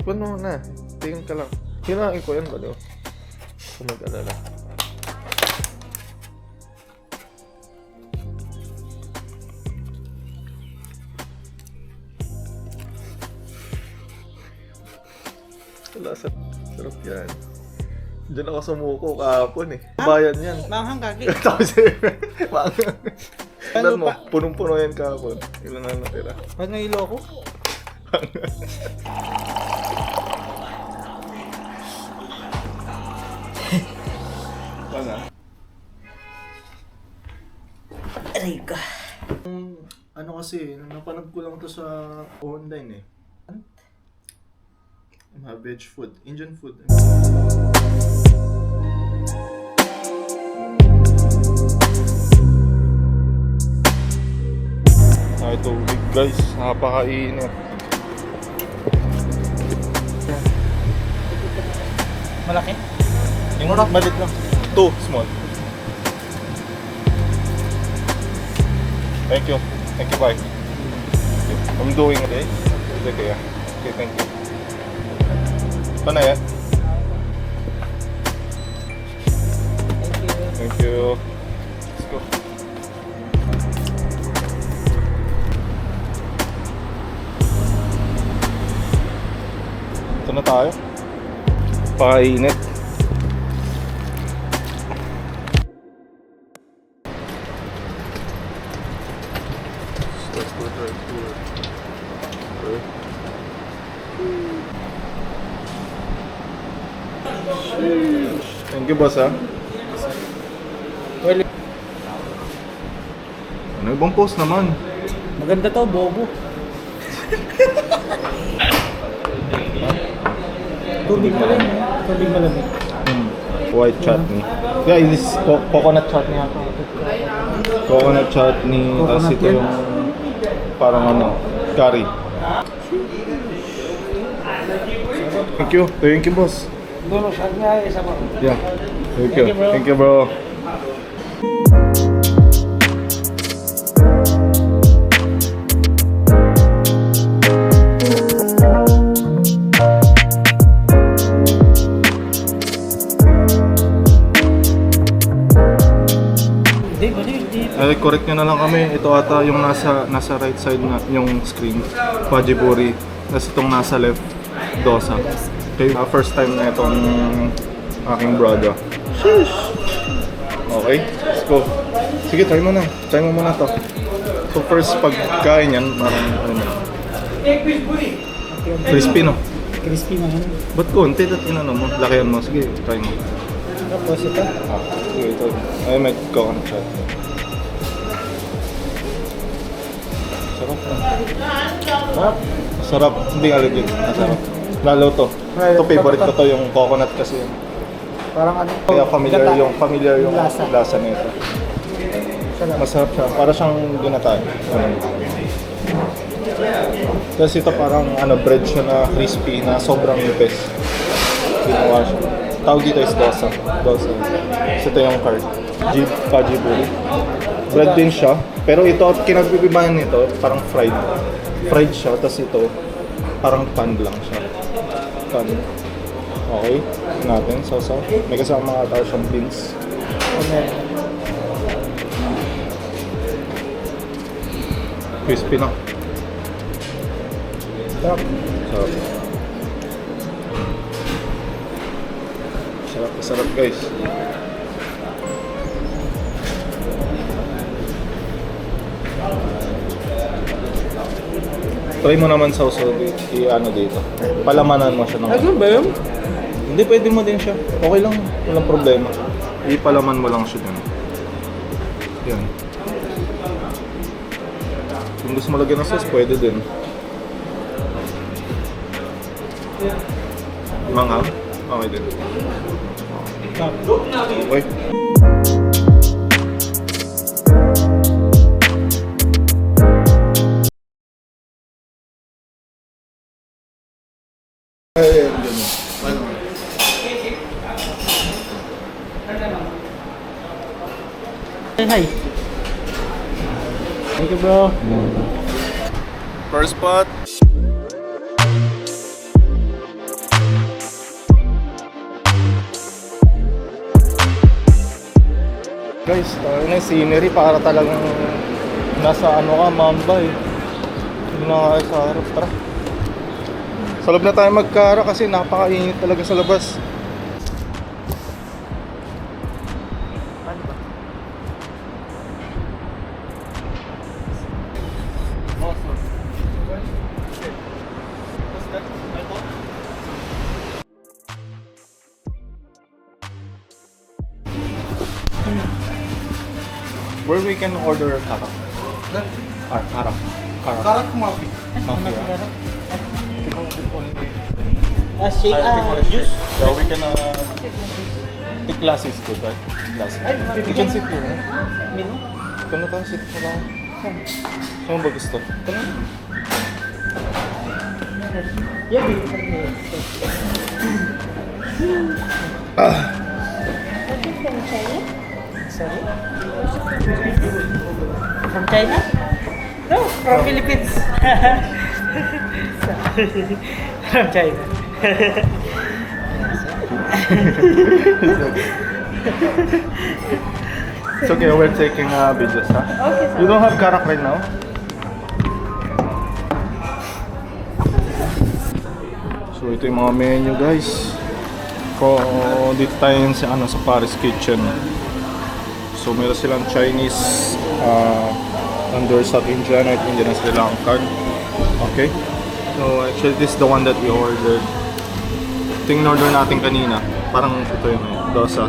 Puno na. Tingin ka lang. Hinain ko yan, baliw. Kung mag-alala. Wala, sarap yan. Diyan ako sumuko kahapon eh. Bayan yan. Manghang kaki. Tapos manghang. Ano Ilan mo? pa? Punong-puno yan kahapon. Ilan na natira? Pag nailo ko? Wala. Aray ka. Ano kasi, napanood ko lang to sa online eh. Veg food, Indian food. Ay, tubig guys, napakainit. Malaki? Yung malit lang. 2 small. Thank you. Thank you, bye. I'm doing it eh. Okay, yeah. Okay, thank you. Ito na yan. Thank you. Let's go. Ito na tayo. Pakainit. Thank you, boss, ha? Well, Ano ibang post naman? maganda to, bobo. Tubig pa rin, tubig malamig. White chutney. Yeah, this is coconut chutney ata. Coconut chutney, tapos Coconut ito yan? yung parang ano, curry. Thank you, boss. Doon, saan nga isa mo? Yeah. Thank you, bro. Thank you, bro. Ay, correct nyo na lang kami. Ito ata yung nasa right side na yung screen. Pajiburi. Tapos itong nasa left, dosa. Okay, first time na itong aking brother. Sheesh! Okay, let's go. Sige, try mo na. Try mo muna to. So first, pagkain yan, parang ano na. Crispy, no? Crispy na yan. Ba't konti? At inano mo? Lakihan mo. Sige, try mo. Tapos ito. Sige, ito. Ay, may coconut shot. Sarap na. Sarap. Sarap. Hindi nga legit. Masarap. Lalo to. Ito favorite ko to, yung coconut kasi. Parang ano? Kaya familiar yung lasa nito. Sarap. Masarap siya. Para siyang ginatay. Tapos ito parang bread siya na crispy na sobrang nipis. Ginawa siya. Tawag dito is dosa. Dosa. So ito yung card. Pajiburi. Bread din siya. Pero ito, kinagbibibahan nito, parang fried. Fried siya. Tapos ito, parang pan lang siya. Pan. Okay. Natin. Sausaw. May kasama ata siyang beans. Okay. Crispy na. Sarap. Sarap. Sarap guys. Try mo naman sa i-ano dito. Palamanan mo siya ng... Ano ba yun? Hindi, pwede mo din siya. Okay lang. Walang problema. Ipalaman mo lang siya dun. Yan. Kung gusto mo lagyan ng sauce, pwede din. Manghang? Okay din. Okay. Hi. Thank you, bro. First spot. Guys, na scenery para talagang nasa ano ka, Mamba eh. Hindi na kaya sa harap, tara. Sa loob na tayo magkara kasi napakainit talaga sa labas. Where we can order karak. Karak. Karak coffee. Shake, juice. So we can the class is good, right? Class. You can sit here. Menu? Kano tayo sit mo lang? Saan ba gusto? Kano? Yeah, Sorry? From China? No, from Philippines. From China. It's okay, we're taking videos, ha? Okay, sir. You don't have karak right now? So ito yung mga menu, guys. Dito tayo yun sa Paris Kitchen. So meron silang Chinese, under South Indian at Indian and Sri Lankan. Okay. So actually this is the one that we ordered. Ito yung order natin kanina. Parang ito yung dosa.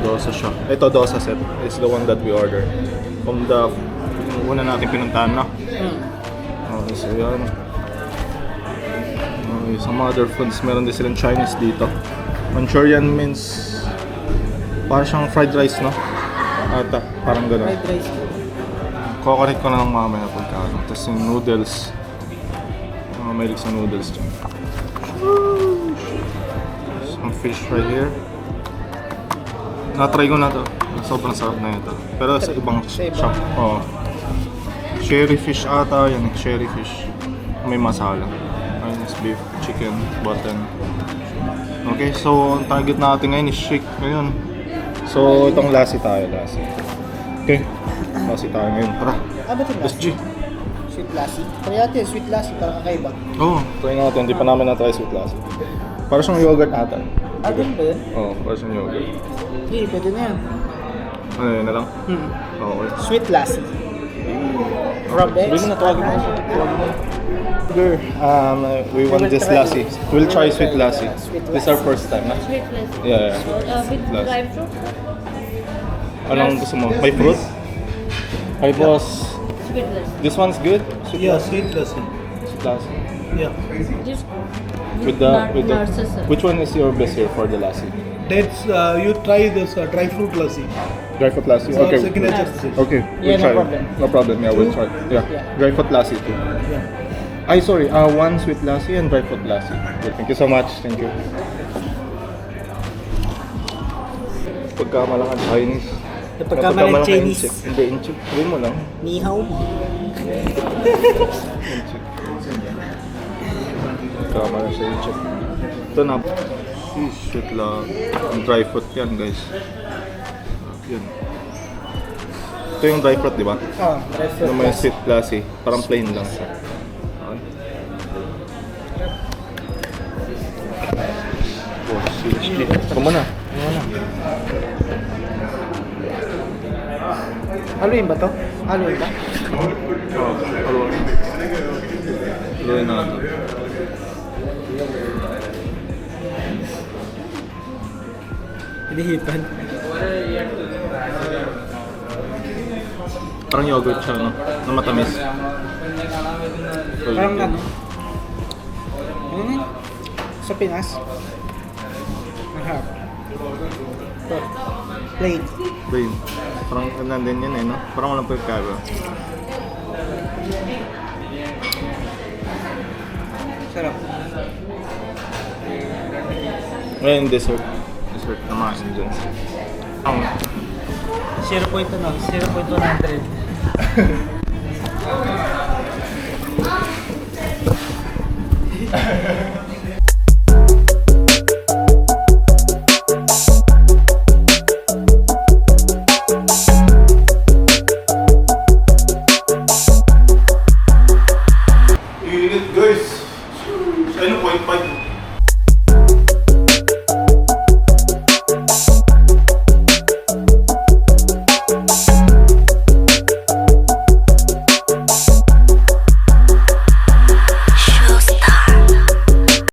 Dosa siya. Ito dosa set. It's the one that we ordered. From the yung una natin pinuntahan na. Okay, so yan. Okay, some other foods. Meron din silang Chinese dito. Manchurian means parang siyang fried rice, no? Ata, parang gano'n. Fried rice. Kukurit ko na lang mamaya pagkaano. Tapos yung noodles. Mahilig sa noodles dyan. Some fish right here. Na-try ko na to. Sobrang sarap na ito. Pero sa ibang shop. Oh. Cherry fish ata. Yan, cherry fish. May masala. Ayun is beef, chicken, button. Okay, so ang target natin ngayon is shake. Ngayon. So itong lassi tayo, lassi. Okay. Lassi tayo ngayon. Tara. Ano ito Let's lassi? G. Sweet lassi. Try natin, sweet lassi. Parang kakaiba. Oo, try natin. Hindi pa namin na-try sweet lassi. Para siyang yogurt ata. Ah, ganun ba yun? Oo, para siyang yogurt. Hindi, pwede na yan. Ano yun na lang? Okay. Sweet lassi. Rob eggs. Sabihin mo na, tawagin mo. Girl, we want this lassi. We'll try sweet lassi. This is our first time, ha? Sweet lassi. Yeah, yeah. With Lassi. dry fruit. Anong gusto mo? May fruit? Ay, boss. Sweet lassi. This one's good? Sweet Yeah, lassi? sweet lassi. Sweet lassi. Yeah. Just With the, Narcissus. which one is your best here for the lassi? That's you try this dry fruit lassi. Dry fruit lassi? It's our Okay. signature dish. Okay, we'll Yeah, no try. problem. No problem, yeah, we'll try. Yeah, dry fruit lassi too. Yeah. Ay, sorry, one sweet lassi and dry fruit lassi. Okay, thank you so much, thank you. Pagkamalang Chinese. Pagkamalang Chinese. Hindi, inchik. Sabihin mo lang. Ni hao. Inchik. Pagkamalang siya inchik. Ito na. Sweet lang. Ang dry fruit yan, guys. Yan. Ito yung dry fruit, di ba? Ah, dry fruit Ito may lassi. sweet lassi. Parang plain lang siya. Oh, seriously. Ito mo na. Haluin ba to? Haluin ba? Haluin na ito. Hinihipan. Parang yogurt siya, no? Na matamis. Parang ano? Sa Pinas? Mahal. Plain. Plain. Parang nandun yun eh, no? Parang walang pagkaba. Sarap. Ngayon, dessert. Dessert na mga Indians. Ang 0.100. Ano, 0.5?